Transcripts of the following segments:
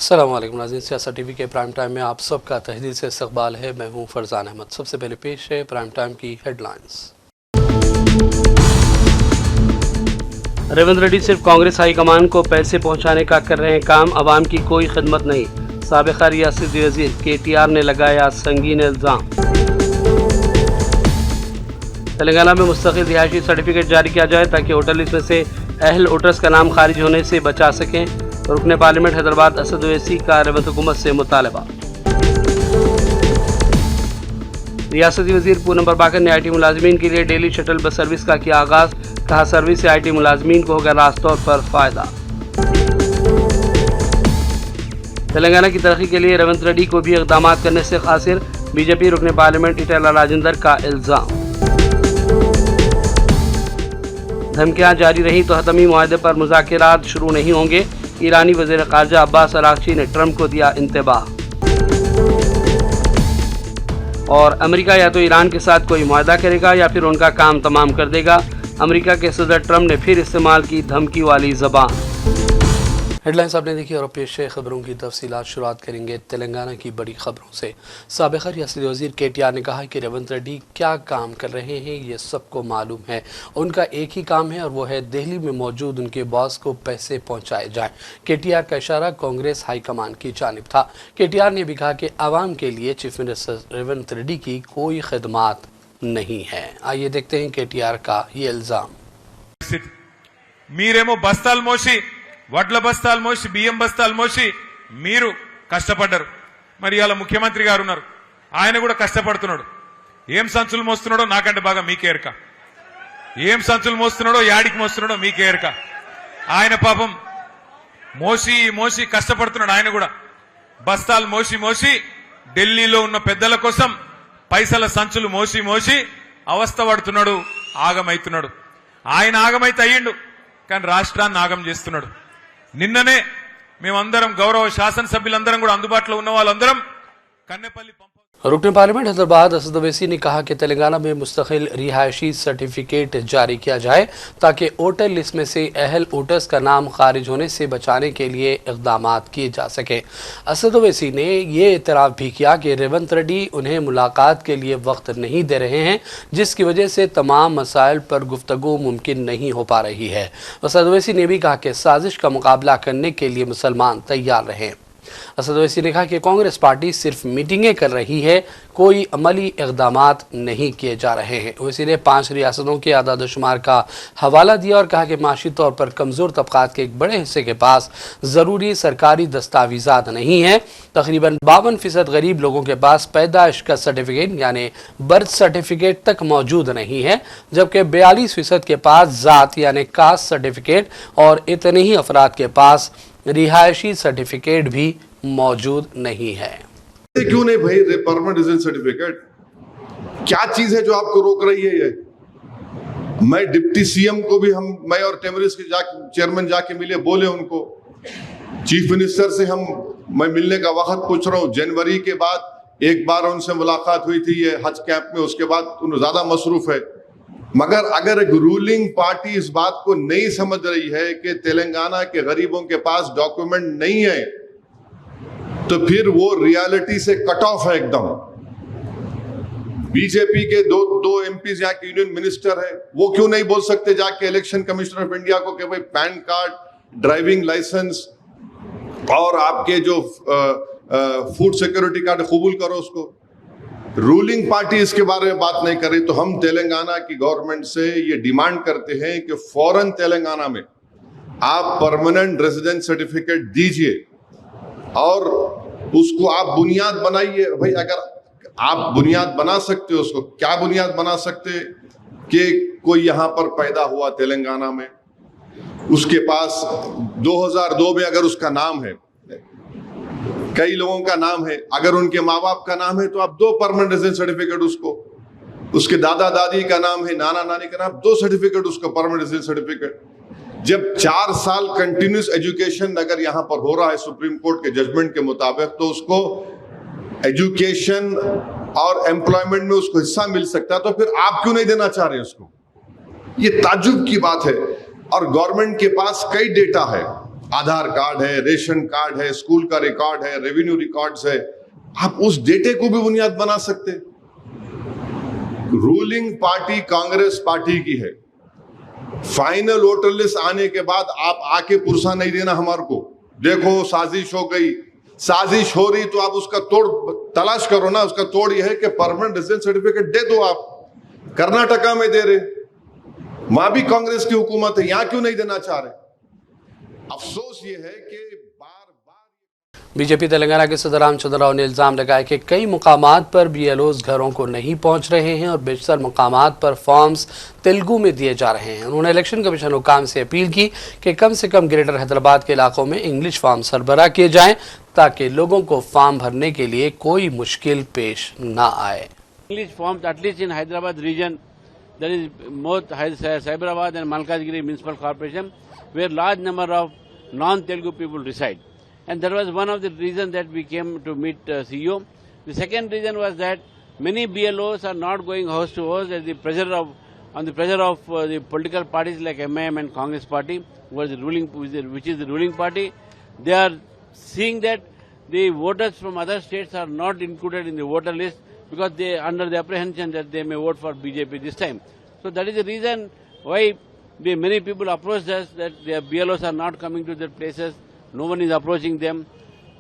अस्सलाम वालेकुम नाज़रीन, सियासत टीवी के प्राइम टाइम में आप सबका तहदील से इस्तकबाल है। मैं हूँ फरजान अहमद। सबसे पहले पेश है प्राइम टाइम की हेडलाइंस। रेवंत रेड्डी सिर्फ कांग्रेस हाईकमान को पैसे पहुंचाने का कर रहे हैं काम, अवाम की कोई खिदमत नहीं। साबिक़ा रियासती वज़ीर KTR ने लगाया संगीन इल्ज़ाम। तेलंगाना में मुस्तकिल रिहायशी सर्टिफिकेट जारी किया जाए ताकि वोटर लिस्ट में से अहल वोटर्स का नाम खारिज होने से बचा सकें। रुकने पार्लियामेंट हैदराबाद असद ओवैसी का रेवंत हुकूमत से मुतालबा। रियासती वज़ीर पूनम प्रभाकर ने IT मुलाजमीन के लिए डेली शटल बस सर्विस का किया आगाज़। कहा सर्विस से IT मुलाजमीन को होगा रास्त तौर पर फ़ायदा। तेलंगाना की तरक्की के लिए रेवंत रेड्डी को भी इक़दाम करने से क़ासिर। BJP रुकने पार्लियामेंट इटेला राजेंद्र का इल्ज़ाम। धमकियां जारी रही तो हतमी मुआहदे पर मुज़ाकिरात शुरू नहीं होंगे। ईरानी वज़ीर ख़ारजा अब्बास अराग़ची ने ट्रंप को दिया इंतबाह। और अमेरिका या तो ईरान के साथ कोई मुआहदा करेगा या फिर उनका काम तमाम कर देगा। अमेरिका के सदर ट्रंप ने फिर इस्तेमाल की धमकी वाली ज़बान। हेडलाइंस आपने देखी और पेश है खबरों की तफसीलात। शुरुआत करेंगे तेलंगाना की बड़ी खबरों से। साबिक़ा रियासती वज़ीर KTR ने कहा कि रेवंत रेड्डी क्या काम कर रहे हैं ये सबको मालूम है। उनका एक ही काम है और वो है दिल्ली में मौजूद उनके बॉस को पैसे पहुंचाए जाएं। KTR का इशारा कांग्रेस हाईकमान की जानिब था। KTR ने भी कहा कि आवाम के लिए चीफ मिनिस्टर रेवंत रेड्डी की कोई खिदमत नहीं है। आइए देखते हैं KTR का ये इल्ज़ाम। మీరేమో బస్తాలు మోసి వడ్ల బస్తాలు మోసి బియ్యం బస్తాలు మోసి మీరు కష్టపడ్డారు. మరి ఇవాళ ముఖ్యమంత్రి గారు ఉన్నారు, ఆయన కూడా కష్టపడుతున్నాడు. ఏం సంచులు మోస్తున్నాడో నాకంటే బాగా మీకే ఎరక. ఏం సంచులు మోస్తున్నాడో యాడికి మోస్తున్నాడో మీకే ఎరక. ఆయన పాపం మోసి మోసి కష్టపడుతున్నాడు. ఆయన కూడా బస్తాలు మోసి మోసి ఢిల్లీలో ఉన్న పెద్దల కోసం పైసల సంచులు మోసి మోసి అవస్థ పడుతున్నాడు, ఆగమైతున్నాడు. ఆయన ఆగమైతే అయ్యిండు, కానీ రాష్ట్రాన్ని ఆగం చేస్తున్నాడు. నిన్ననే మేమందరం గౌరవ శాసనసభ్యులందరం కూడా అందుబాటులో ఉన్న వాళ్ళందరం కన్నెపల్లి रुकने पार्लियामेंट हैदराबाद असद ओवैसी ने कहा कि तेलंगाना में मुस्तकिल रिहायशी सर्टिफिकेट जारी किया जाए ताकि वोटर लिस्ट में से अहल वोटर्स का नाम खारिज होने से बचाने के लिए इक़दाम किए जा सकें। असद ओवैसी ने ये एतराफ़ भी किया कि रेवंत रेड्डी उन्हें मुलाकात के लिए वक्त नहीं दे रहे हैं, जिसकी वजह से तमाम मसाइल पर गुफ्तगू मुमकिन नहीं हो पा रही है। असद ओवैसी ने भी कहा कि साजिश का मुकाबला करने के लिए मुसलमान तैयार रहें। असद ओवैसी ने कहा कि कांग्रेस पार्टी सिर्फ मीटिंगें कर रही है, कोई अमली इक़दामात नहीं किए जा रहे हैं। ओवैसी ने 5 रियासतों के आदाद शुमार का हवाला दिया और कहा कि माशी तौर पर कमज़ोर तबक़ात के एक बड़े हिस्से के पास ज़रूरी सरकारी दस्तावेज़ात नहीं है। तकरीबन 52% गरीब लोगों के पास पैदाइश का सर्टिफिकेट यानी बर्थ सर्टिफिकेट तक मौजूद नहीं है, जबकि 42% के पास ज़ात यानी कास्ट सर्टिफिकेट और इतने ही अफराद के पास रिहायशी सर्टिफिकेट भी मौजूद नहीं है। क्यों नहीं भाई परमानेंट रेजिडेंस सर्टिफिकेट? क्या चीज है जो आपको रोक रही है? ये मैं डिप्टी CM को भी मैं और टेमरिस के चेयरमैन जाके मिले, बोले उनको चीफ मिनिस्टर से मैं मिलने का वक्त पूछ रहा हूँ। जनवरी के बाद एक बार उनसे मुलाकात हुई थी ये हज कैंप में, उसके बाद उन्हें ज्यादा मसरूफ है। मगर अगर एक रूलिंग पार्टी इस बात को नहीं समझ रही है कि तेलंगाना के गरीबों के पास डॉक्यूमेंट नहीं है, तो फिर वो रियलिटी से कट ऑफ है एकदम। बीजेपी के दो MPs यहाँ के यूनियन मिनिस्टर है, वो क्यों नहीं बोल सकते जाके इलेक्शन कमिश्नर ऑफ इंडिया को कि भाई पैन कार्ड, ड्राइविंग लाइसेंस और आपके जो फूड सिक्योरिटी कार्ड कबूल करो उसको। रूलिंग पार्टी इसके बारे में बात नहीं कर रही, तो हम तेलंगाना की गवर्नमेंट से ये डिमांड करते हैं कि फौरन तेलंगाना में आप परमानेंट रेजिडेंस सर्टिफिकेट दीजिए और उसको आप बुनियाद बनाइए। भाई अगर आप बुनियाद बना सकते हो, उसको क्या बुनियाद बना सकते कि कोई यहां पर पैदा हुआ तेलंगाना में, उसके पास 2002 में अगर उसका नाम है, कई लोगों का नाम है, अगर उनके माँ बाप का नाम है तो आप 2 परमानेंट रेजिडेंस सर्टिफिकेट उसको, उसके दादा दादी का नाम है, नाना नानी का नाम, 2 सर्टिफिकेट उसको परमानेंट रेजिडेंस सर्टिफिकेट। जब 4 साल कंटिन्यूस एजुकेशन अगर यहां पर हो रहा है सुप्रीम कोर्ट के जजमेंट के मुताबिक, तो उसको एजुकेशन और एम्प्लॉयमेंट में उसको हिस्सा मिल सकता है, तो फिर आप क्यों नहीं देना चाह रहे उसको? ये ताज्जुब की बात है। और गवर्नमेंट के पास कई डेटा है, आधार कार्ड है, रेशन कार्ड है, स्कूल का रिकॉर्ड है, रेवेन्यू रिकॉर्ड्स है, आप उस डेटे को भी बुनियाद बना सकते। रूलिंग पार्टी कांग्रेस पार्टी की है। फाइनल वोटर लिस्ट आने के बाद आप आके पुरसा नहीं देना हमारे को, देखो साजिश हो गई, साजिश हो रही तो आप उसका तोड़ तलाश करो ना। उसका तोड़ यह है कि परमानेंट रेजिडेंस सर्टिफिकेट दे दो। आप कर्नाटका में दे रहे, वहां भी कांग्रेस की हुकूमत है, यहां क्यों नहीं देना चाह रहे? अफसोस ये है कि बीजेपी तेलंगाना के सदर रामचंद्र राव ने इल्जाम लगाया कि कई मुकामात पर बीएलओज घरों को नहीं पहुंच रहे हैं और बेशतर मुकामात पर फॉर्म्स तेलुगु में दिए जा रहे हैं। उन्होंने इलेक्शन कमीशन हुकाम से अपील की कि कम से कम ग्रेटर हैदराबाद के इलाकों में इंग्लिश फॉर्म सरबराह किए जाएं ताकि लोगों को फॉर्म भरने के लिए कोई मुश्किल पेश न आए। English forms, at least in Hyderabad region, there is both Cyberabad and Malkajgiri Municipal Corporation, where large number of non-Telugu people reside. And that was one of the reasons that we came to meet CEO. The second reason was that many BLOs are not going house to house on the pressure of the political parties like MIM and Congress party, which is the ruling party. They are seeing that the voters from other states are not included in the voter list because they under the apprehension that they may vote for BJP this time. So that is the reason why many people approached us that their BLOs are not coming to their places. No one is approaching them.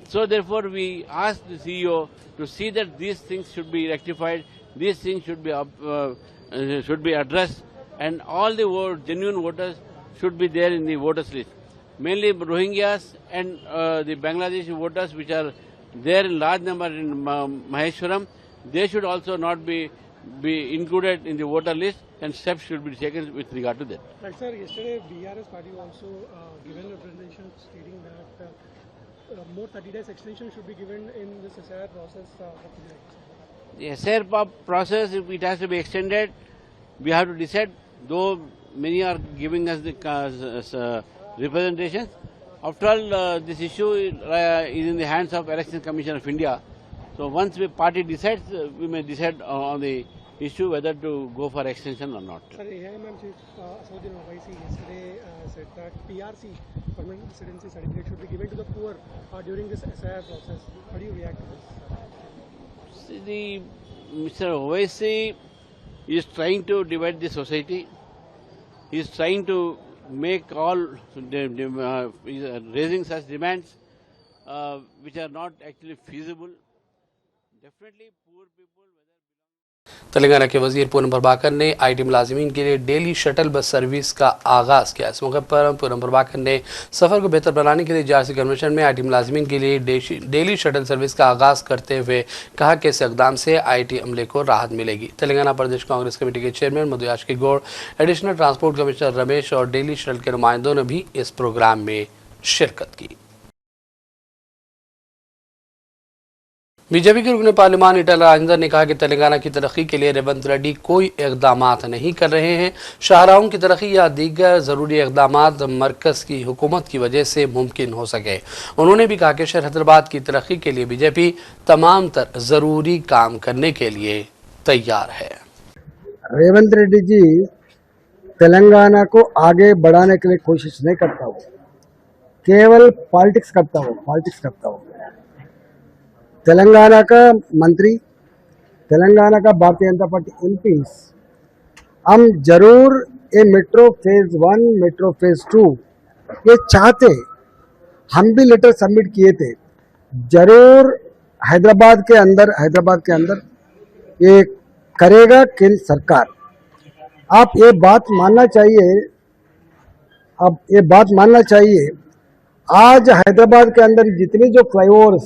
So therefore we asked the CEO to see that these things should be rectified, these things should be addressed, and all the genuine voters should be there in the voters list. Mainly Rohingyas and the Bangladeshi voters which are there in large number in Maheshwaram, they should also not be included in the voter list, and steps should be taken with regard to that. Right, sir. Yesterday, BRS party also given a presentation stating that more 30 days extension should be given in this SIR process. The SIR process, if it has to be extended, we have to decide. Though many are giving us the representations, after all, this issue is in the hands of Election Commission of India. So once the party decides, we may decide on the issue whether to go for extension or not. Sir, AIMM Chief Asauddin Owaisi yesterday said that PRC, permanent residency certificate, should be given to the poor during this SIR process. How do you react to this? See, Mr. Owaisi is trying to divide the society. He is trying to make all raising such demands which are not actually feasible. Definitely poor people. Telangana के वजीर पूनम प्रभाकर ने IT मुलाजिमीन के लिए daily shuttle bus service का आगाज किया। इस मौके पर पूनम प्रभाकर ने सफ़र को बेहतर बनाने के लिए जारी कन्वेंशन में आईटी मुलाजिमीन के लिए डेली शटल सर्विस का आगाज करते हुए कहा कि इस इक़दाम से आईटी अमले को राहत मिलेगी। तेलंगाना प्रदेश कांग्रेस कमेटी के chairman Madhuyashki Goud, additional transport commissioner Ramesh और डेली शटल के नुमाइंदों ने भी इस प्रोग्राम में शिरकत की। बीजेपी के रुकन पार्लियामान ईटला राजेंद्र ने कहा कि तेलंगाना की तरक्की के लिए रेवंत रेड्डी कोई इकदाम नहीं कर रहे हैं। शाहराहों की तरक्की या दीगर ज़रूरी इकदाम मरकज़ की हुकूमत की वजह से मुमकिन हो सके। उन्होंने भी कहा कि शहर हैदराबाद की तरक्की के लिए बीजेपी तमाम तर ज़रूरी काम करने के लिए तैयार है। रेवंत रेड्डी जी तेलंगाना को आगे बढ़ाने के लिए कोशिश नहीं करता हो, केवल पॉलिटिक्स करता हो। तेलंगाना का मंत्री, तेलंगाना का भारतीय जनता पार्टी एमपीज, हम जरूर ये मेट्रो फेज 1, मेट्रो फेज 2 ये चाहते, हम भी लेटर सबमिट किए थे। जरूर हैदराबाद के अंदर ये करेगा केंद्र सरकार। आप ये बात मानना चाहिए, आज हैदराबाद के अंदर जितने जो फ्लाईओवर्स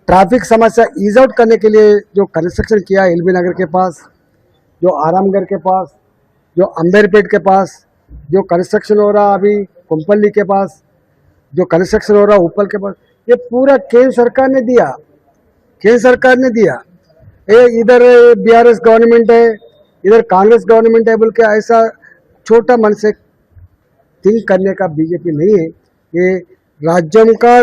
ट्रैफिक समस्या ईज आउट करने के लिए जो कंस्ट्रक्शन किया, एलबी नगर के पास, जो आरामगढ़ के पास, जो अंबेरपेट के पास जो कंस्ट्रक्शन हो रहा, अभी कुंपल्ली के पास जो कंस्ट्रक्शन हो रहा, उपल के पास, ये पूरा केंद्र सरकार ने दिया। ये इधर बीआरएस गवर्नमेंट है, इधर कांग्रेस गवर्नमेंट है बोल के ऐसा छोटा मन से थिंक करने का बीजेपी नहीं है। ये राज्यों का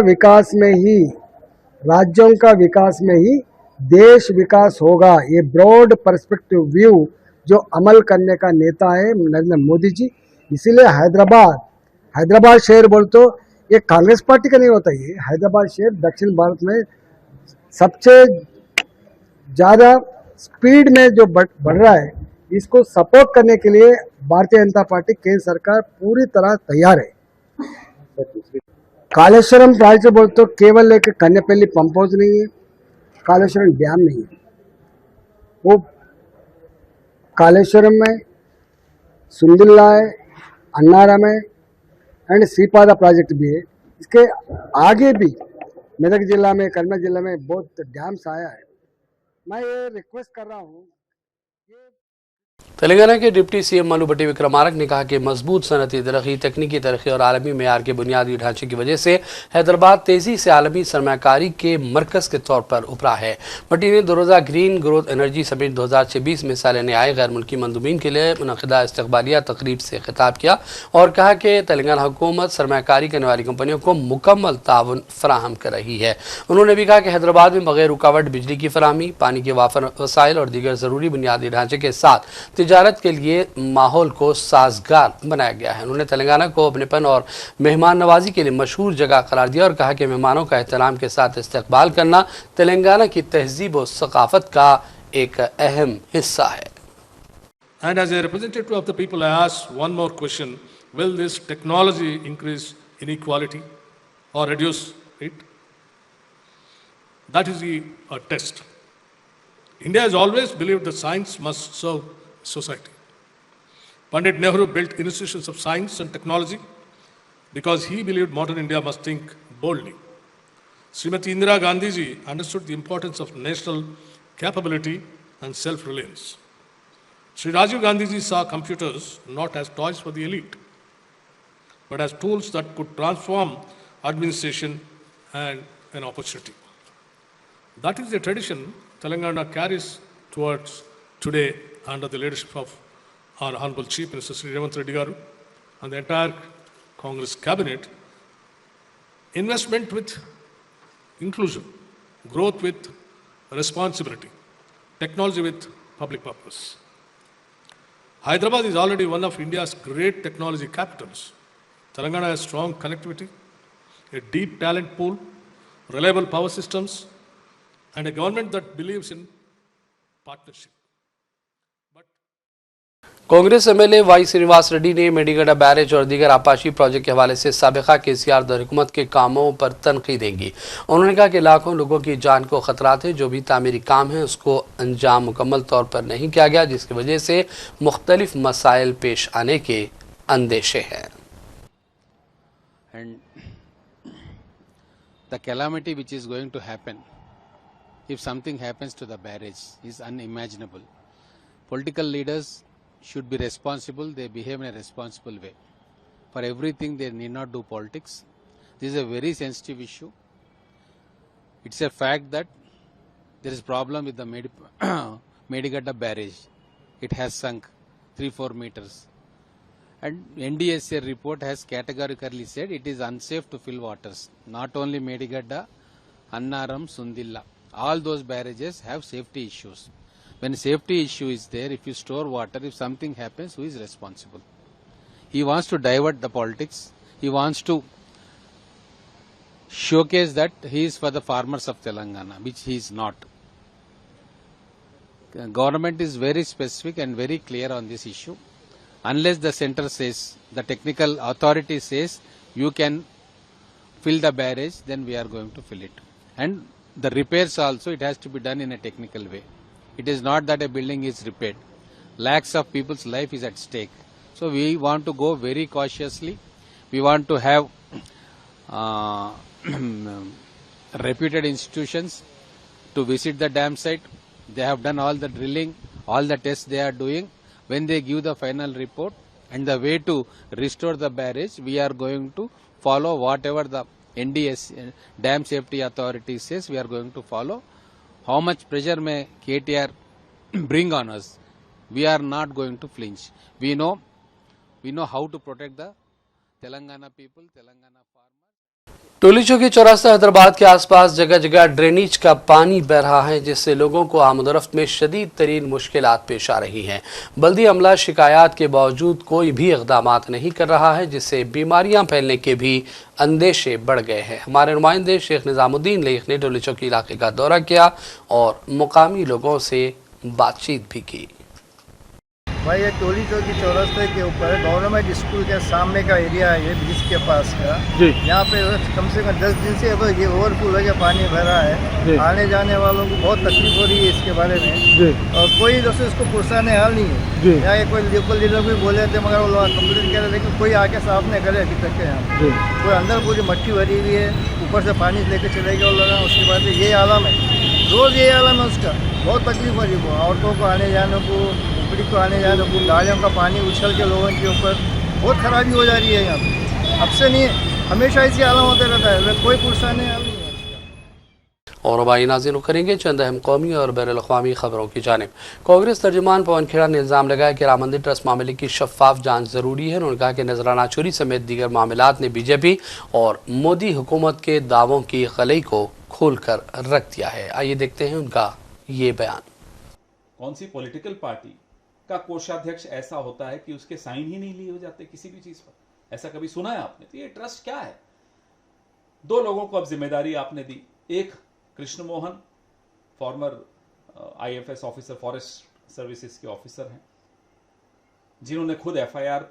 विकास में ही देश विकास होगा। ये ब्रॉड पर्सपेक्टिव व्यू जो अमल करने का नेता है नरेंद्र मोदी जी। इसीलिए हैदराबाद शहर बोल तो ये कांग्रेस पार्टी का नहीं होता, ये हैदराबाद शहर दक्षिण भारत में सबसे ज्यादा स्पीड में जो बढ़ रहा है, इसको सपोर्ट करने के लिए भारतीय जनता पार्टी केंद्र सरकार पूरी तरह तैयार है। कालेश्वरम प्रोजेक्ट बोलते तो केवल एक कन्यापल्ली पंप हाउस नहीं है, कालेश्वरम डैम नहीं है, वो कालेश्वरम में, सुंदिल्ला है, अन्नारम है एंड श्रीपादा प्रोजेक्ट भी है। इसके आगे भी मेदक जिला में, करीमनगर जिला में बहुत डैम्स आया है। मैं ये रिक्वेस्ट कर रहा हूँ, तेलंगाना के डिप्टी सीएम मनु भट्टी विक्रमारक ने कहा कि मजबूत सनती तरक्की, तकनीकी तरक्की और आलमी मेयार के बुनियादी ढांचे की वजह से हैदराबाद तेजी से आलमी सरमाकारी के मरकज के तौर पर उभरा है। भट्टी ने 2000 ग्रीन ग्रोथ एनर्जी समिट 2026 में साल आए गैर मुल्की मंदूबीन के लिए मुनक़िदा इस्तक़बालिया तकरीब से खिताब किया और कहा कि तेलंगाना हुकूमत सरमाकारी करने वाली कंपनियों को मुकम्मल ताउन फराहम कर रही है। उन्होंने भी कहा कि हैदराबाद में बगैर रुकावट बिजली की फराहमी, पानी के वाफर वसाइल और दीगर ज़रूरी बुनियादी ढांचे के साथ तिजारत के लिए माहौल को साजगार बनाया गया है। उन्होंने तेलंगाना को अपनेपन और मेहमान नवाजी के लिए मशहूर जगह करार दिया और कहा कि मेहमानों का एहतराम के साथ इस्तकबाल करना तेलंगाना की तहजीब और सकाफत का एक अहम हिस्सा है। And as a representative of the people, I ask one more question. Will this technology increase inequality or reduce it? That is the test. India has always believed that science must serve society. Pandit Nehru built institutions of science and technology because he believed modern India must think boldly. Srimati Indira Gandhi ji understood the importance of national capability and self-reliance. Sri Rajiv Gandhi ji saw computers not as toys for the elite, but as tools that could transform administration and an opportunity. That is the tradition Telangana carries towards today under the leadership of our Honorable Chief Minister Sri Revanth Reddy Garu and the entire Congress cabinet. Investment with inclusion, growth with responsibility, technology with public purpose. Hyderabad is already one of India's great technology capitals. Telangana has strong connectivity, a deep talent pool, reliable power systems, and a government that believes in partnership. Congress MLA Y Srinivas Reddy ने Medigadda barrage और दीगर आपाशी project के हवाले से साबिका केसीआर दरहुकूमत के कामों पर तनकीद देंगी। उन्होंने कहा कि लाखों लोगों की जान को खतरात है, जो भी तामीरी काम है उसको अंजाम मुकम्मल तौर पर नहीं किया गया, जिसकी वजह से मुख्तलिफ मसाइल पेश आने के अंदेशे हैं। And the calamity which is going to happen if something happens to the barrage is unimaginable. Political leaders should be responsible. They behave in a responsible way. For everything they need not do politics. This is a very sensitive issue. It's a fact that there is problem with the Medigada barrage. It has sunk 3-4 meters. And NDSA report has categorically said it is unsafe to fill waters. Not only Medigada, Annaram, Sundilla. All those barrages have safety issues. When safety issue is there, if you store water, if something happens, who is responsible? He wants to divert the politics. He wants to showcase that he is for the farmers of Telangana, which he is not. Government is very specific and very clear on this issue. Unless the center says, the technical authority says, you can fill the barrage, then we are going to fill it. And the repairs also, it has to be done in a technical way. It is not that a building is repaired. Lakhs of people's life is at stake. So we want to go very cautiously. We want to have reputed institutions to visit the dam site. They have done all the drilling, all the tests they are doing. When they give the final report and the way to restore the barrage, we are going to follow whatever the NDS, Dam Safety Authority says, we are going to follow. How much pressure may KTR bring on us? We are not going to flinch. We know how to protect the Telangana people, Telangana farmers. टोली चौकी चौरास्ता हैदराबाद के आसपास जगह जगह drainage का पानी बह रहा है, जिससे लोगों को आमदोरफ्त में शदीद तरीन मुश्किलात पेश आ रही हैं। बल्दी अमला शिकायत के बावजूद कोई भी इक़दामात नहीं कर रहा है, जिससे बीमारियां फैलने के भी अंदेशे बढ़ गए हैं। हमारे नुमाइंदे शेख निज़ामुद्दीन लेख ने टोली चौकी इलाके का दौरा किया और मुकामी लोगों से बातचीत भी की। भाई ये टोली चौकी चौरास्ते के ऊपर गवर्नमेंट स्कूल के सामने का एरिया है, ये ब्रिज के पास का। यहाँ पे कम से कम 10 दिन से ये ओवरफ्लो है, पानी भरा है। आने जाने वालों को बहुत तकलीफ हो रही है इसके बारे में, और कोई दोस्तों इसको पुरसाने हाल नहीं है। यहाँ के कोई लोकल लीडर भी बोले थे, मगर वो लोग कंप्लेन कर रहे, लेकिन कोई आके साफ नहीं करे अभी तक के। यहाँ कोई अंदर पूरी मट्टी भरी हुई है, ऊपर से पानी लेके चले गए वो लोग। उसके बाद ये आलम है, रोज़ ये आलम है उसका, बहुत तकलीफ हो रही है औरतों को आने जाने को, को आने जाने को। गाड़ियों का पानी उछल के लोगों के ऊपर बहुत खराबी हो जा रही है यहाँ पे। अब से नहीं, हमेशा इसी हालत होते रहता है, कोई पुरसा नहीं है। और हमारी नाज़रीन करेंगे चंद अहम कौमी और बैनुल अक़वामी खबरों की जानिब। कांग्रेस तर्जुमान पवन खेड़ा ने इल्ज़ाम लगाया कि राम मंदिर ट्रस्ट मामले की शफाफ जांच ज़रूरी है। उन्होंने कहा कि नजराना चोरी समेत दीगर मामलात ने बीजेपी और मोदी हुकूमत के दावों की गलई को खोल कर रख दिया है। आइए देखते हैं उनका ये बयान। कौन सी पॉलिटिकल पार्टी का कोषाध्यक्ष ऐसा होता है कि उसके साइन ही नहीं लिए हो जाते किसी भी चीज पर? ऐसा कभी सुना है आपने? तो ये ट्रस्ट क्या है? दो लोगों को अब जिम्मेदारी आपने दी। एक Krishna Mohan, farmer IFS officer, forest services के ऑफिसर हैं, जिन्होंने खुद एफआईआर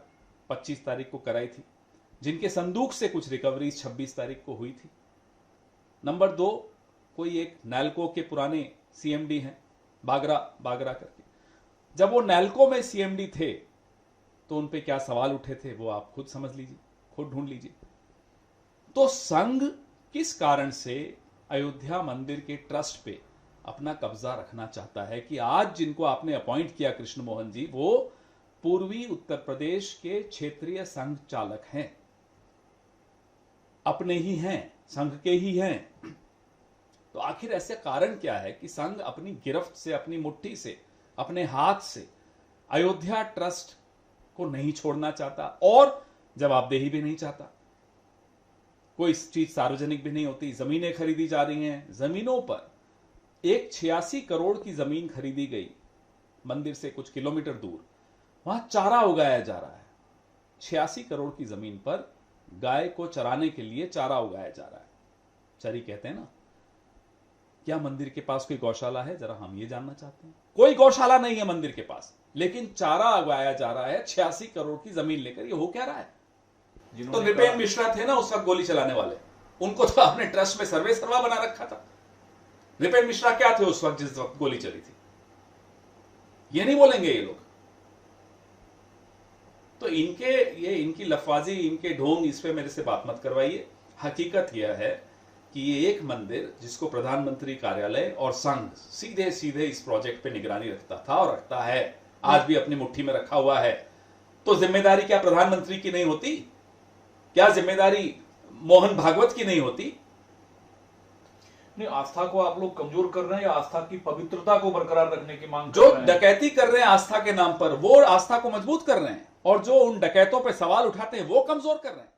25 तारीख को कराई थी, जिनके संदूक से कुछ रिकवरी 26 तारीख को हुई थी। नंबर 2, कोई एक नैल्को के पुराने सीएमडी हैं, बागरा करके। जब वो नैल्को में सीएमडी थे तो उन पे क्या सवाल उठे थे वो आप खुद समझ लीजिए, खुद ढूंढ लीजिए। तो संघ किस कारण से अयोध्या मंदिर के ट्रस्ट पे अपना कब्जा रखना चाहता है कि आज जिनको आपने अपॉइंट किया कृष्ण मोहन जी, वो पूर्वी उत्तर प्रदेश के क्षेत्रीय संघ चालक हैं, अपने ही हैं, संघ के ही हैं। तो आखिर ऐसे कारण क्या है कि संघ अपनी गिरफ्त से, अपनी मुट्ठी से, अपने हाथ से अयोध्या ट्रस्ट को नहीं छोड़ना चाहता और जवाबदेही भी नहीं चाहता? कोई चीज सार्वजनिक भी नहीं होती। जमीनें खरीदी जा रही हैं, जमीनों पर एक 86 करोड़ की जमीन खरीदी गई मंदिर से कुछ किलोमीटर दूर, वहां चारा उगाया जा रहा है। 86 करोड़ की जमीन पर गाय को चराने के लिए चारा उगाया जा रहा है, चरी कहते हैं ना। क्या मंदिर के पास कोई गौशाला है? जरा हम ये जानना चाहते हैं। कोई गौशाला नहीं है मंदिर के पास, लेकिन चारा उगाया जा रहा है 86 करोड़ की जमीन लेकर। ये हो क्या रहा है? तो नृपेंद्र मिश्रा थे ना उस वक्त गोली चलाने वाले, उनको तो आपने ट्रस्ट में सर्वे सर्वा बना रखा था। नृपेंद्र मिश्रा क्या थे उस वक्त जिस वक्त गोली चली थी? ये नहीं बोलेंगे ये लोग। तो इनकी लफाजी, इनके ढोंग, इस पे मेरे से बात मत करवाइए। हकीकत यह है कि ये एक मंदिर जिसको प्रधानमंत्री कार्यालय और संघ सीधे सीधे इस प्रोजेक्ट पे निगरानी रखता था और रखता है, आज भी अपनी मुट्ठी में रखा हुआ है। तो जिम्मेदारी क्या प्रधानमंत्री की नहीं होती? क्या जिम्मेदारी मोहन भागवत की नहीं होती? नहीं, आस्था को आप लोग कमजोर कर रहे हैं या आस्था की पवित्रता को बरकरार रखने की मांग कर रहे हैं? जो डकैती कर रहे हैं आस्था के नाम पर, वो आस्था को मजबूत कर रहे हैं, और जो उन डकैतों पे सवाल उठाते हैं वो कमजोर कर रहे हैं।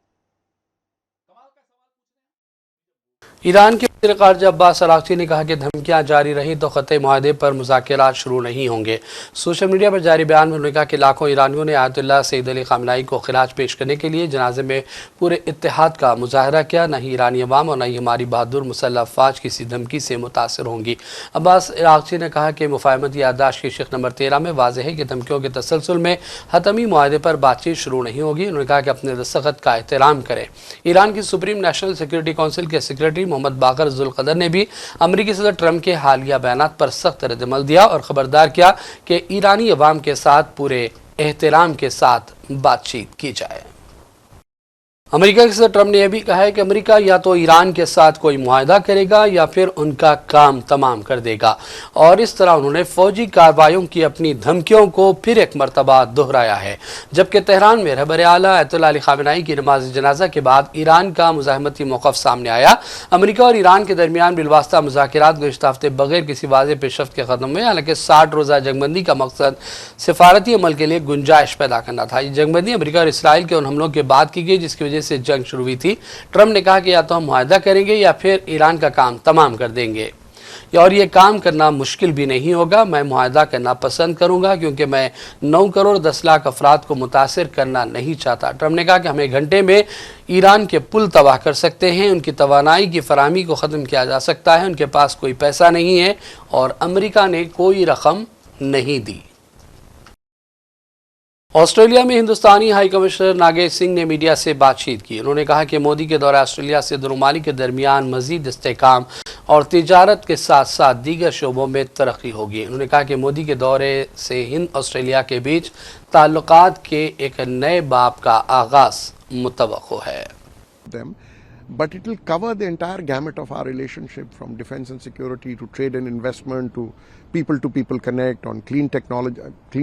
ईरान के वज़ीर ख़ारिजा अब्बास अराग़ची ने कहा कि धमकियां जारी रही तो ख़त्े मुआहदे पर मुज़ाकरात शुरू नहीं होंगे। सोशल मीडिया पर जारी बयान में उन्होंने कहा कि लाखों ईरानियों ने आयतुल्लाह सईद अली ख़ामेनी को खिराज पेश करने के लिए जनाजे में पूरे इत्तेहाद का मुजाहरा किया। न ही ईरानी अवाम और न ही हमारी बहादुर मुसल्लह अफ़वाज किसी धमकी से मुतासर होंगी। अब्बास अराग़ची ने कहा कि मुफ़ाहमती याददाश्त की शिक़ नंबर 13 में वाज़ेह है कि धमकियों के तसलसल में हतमी मुआहदे पर बातचीत शुरू नहीं होगी। उन्होंने कहा कि अपने दस्तखत का एहतराम करें। ईरान की सुप्रीम नेशनल सिक्योरिटी काउंसिल के सेक्रेटरी मोहम्मद बाकर ज़ुल्क़दर ने भी अमरीकी सदर ट्रंप के हालिया बयानात पर सख्त रद्दअमल दिया और खबरदार किया कि ईरानी अवाम के साथ पूरे एहतराम के साथ बातचीत की जाए। अमेरिका के सदर ट्रंप ने यह भी कहा है कि अमेरिका या तो ईरान के साथ कोई मुआहदा करेगा या फिर उनका काम तमाम कर देगा, और इस तरह उन्होंने फौजी कार्रवाइयों की अपनी धमकियों को फिर एक मरतबा दोहराया है। जबकि तेहरान में रहबर आला आयतुल्लाह अली ख़ामेनी की नमाज जनाजा के बाद ईरान का मुज़ाहमती मौक़िफ़ सामने आया। अमेरिका और ईरान के दरमियान बिलवास्ता मुज़ाकरात गुज़िश्ता हफ़्ते बगैर किसी वाज़ेह पेशरफ़्त के ख़त्म हुए। हालांकि 60 रोज़ा जंगबंदी का मकसद सिफारती अमल के लिए गुंजाइश पैदा करना था। ये जंगबंदी अमेरिका और इसराइल के उन हमलों के बाद की गई जिसकी वजह महीने से जंग शुरू हुई थी। ट्रंप ने कहा कि या तो हम मुआहदा करेंगे या फिर ईरान का काम तमाम कर देंगे, और ये काम करना मुश्किल भी नहीं होगा। मैं मुआहदा करना पसंद करूंगा क्योंकि मैं 9 करोड़ 10 लाख अफराद को मुतासिर करना नहीं चाहता। ट्रंप ने कहा कि हम एक घंटे में ईरान के पुल तबाह कर सकते हैं, उनकी तवानाई की फराहमी को ख़त्म किया जा सकता है। उनके पास कोई पैसा नहीं है और अमेरिका ने कोई रकम नहीं दी। ऑस्ट्रेलिया में हिंदुस्तानी हाई कमिश्नर नागेश सिंह ने मीडिया से बातचीत की। उन्होंने कहा कि मोदी के दौरे ऑस्ट्रेलिया से दोनों ममालिक के दरमियान मजीद इस्तेहकाम और तिजारत के साथ साथ दीगर शोबों में तरक्की होगी। उन्होंने कहा कि मोदी के दौरे से हिंद ऑस्ट्रेलिया के बीच ताल्लुकात के एक नए बाब का आगाज मुतवक्को है। But it will cover the entire gamut of our relationship, from defense and security to trade and investment to people connect on clean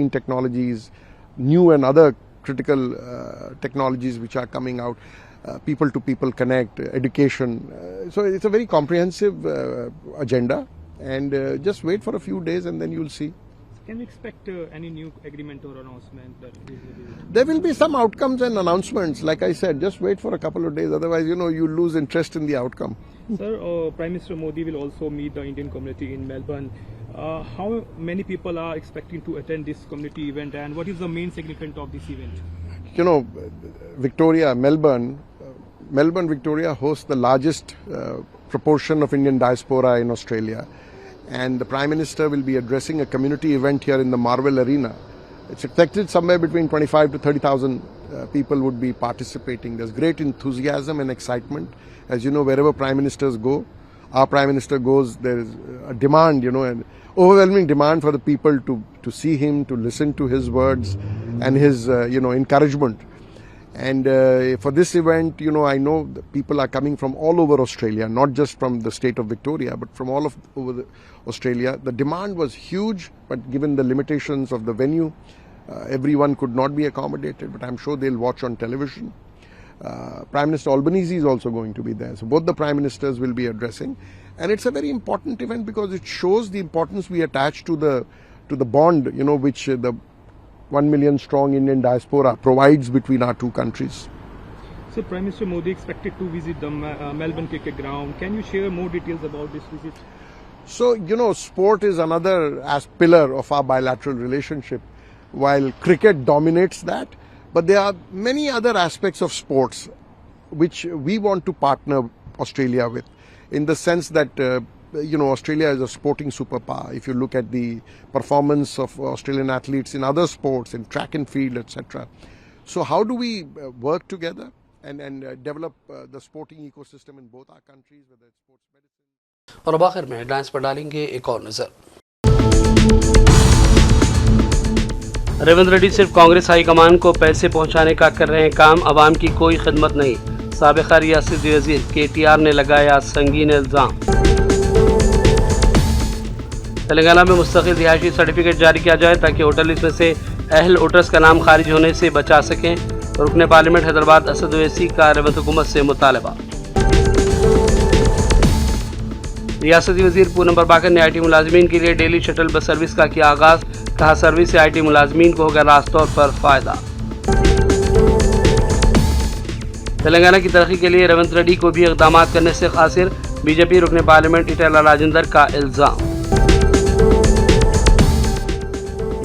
technologies, new and other critical technologies which are coming out, people to people connect, education. So it's a very comprehensive agenda, and just wait for a few days and then you'll see. Can we expect any new agreement or announcement? There will be some outcomes and announcements. Like I said, just wait for a couple of days. Otherwise, you lose interest in the outcome. Sir, Prime Minister Modi will also meet the Indian community in Melbourne. How many people are expecting to attend this community event, and what is the main significance of this event? Victoria, Melbourne, Victoria hosts the largest proportion of Indian diaspora in Australia. And the Prime Minister will be addressing a community event here in the Marvel Arena. It's expected somewhere between 25 to 30,000 people would be participating. There's great enthusiasm and excitement. As you know, wherever Prime Ministers go, our Prime Minister goes, there is a demand, an overwhelming demand for the people to see him, to listen to his words and his, encouragement. And for this event, I know that people are coming from all over Australia, not just from the state of Victoria, but from all over Australia. The demand was huge, but given the limitations of the venue, everyone could not be accommodated, but I'm sure they'll watch on television. Prime Minister Albanese is also going to be there. So both the Prime Ministers will be addressing. And it's a very important event because it shows the importance we attach to the bond, which the 1 million strong Indian diaspora provides between our two countries. So Prime Minister Modi expected to visit the Melbourne cricket ground. Can you share more details about this visit? So, sport is another pillar of our bilateral relationship. While cricket dominates that, but there are many other aspects of sports which we want to partner Australia with, in the sense that Australia is a sporting superpower. If you look at the performance of Australian athletes in other sports, in track and field, etc. So how do we work together and develop the sporting ecosystem in both our countries, whether it's sports medicine. और अब आखिर में headlines पर डालेंगे एक और नजर। रेवंत रेड्डी सिर्फ कांग्रेस हाईकमान को पैसे पहुंचाने का कर रहे हैं काम, अवाम की कोई खिदमत नहीं। साबिक़ा रियासती वज़ीर KTR ने लगाया संगीन इल्ज़ाम। तेलंगाना में मुस्तकिल रिहायशी सर्टिफिकेट जारी किया जाए ताकि वोटर लिस्ट में से अहल वोटर्स का नाम खारिज होने से बचा सकें। रुकने पार्लियामेंट हैदराबाद असद ओवैसी का रेवंत हुकूमत से मुतालबा। रियासती वज़ीर पूनम प्रभाकर ने IT मुलाजमीन के लिए डेली शटल बस सर्विस का किया आगाज़। कहा सर्विस से IT मुलाजमीन को होगा रास्त तौर पर फ़ायदा। तेलंगाना की तरक्की के लिए रेवंत रेड्डी को भी इक़दाम करने से क़ासिर, BJP रुकने पार्लियामेंट इटेला राजेंद्र का इल्ज़ाम।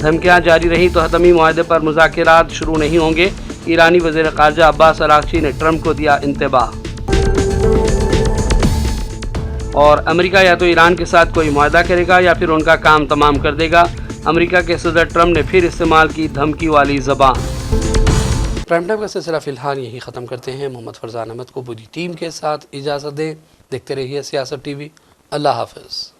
धमकियां जारी रही तो हतमी मुआहदे पर मुज़ाकिरात शुरू नहीं होंगे। ईरानी वज़ीर ख़ारजा अब्बास अराग़ची ने ट्रंप को दिया इंतबाह। और अमेरिका या तो ईरान के साथ कोई मुआहदा करेगा या फिर उनका काम तमाम कर देगा। अमेरिका के सदर ट्रंप ने फिर इस्तेमाल की धमकी वाली ज़बान। प्राइम टाइम का सिलसिला फ़िलहाल यही ख़त्म करते हैं। मोहम्मद फरजान अहमद को पूरी टीम के साथ इजाज़त दें। देखते रहिए सियासत TV। अल्लाह हाफ़िज़।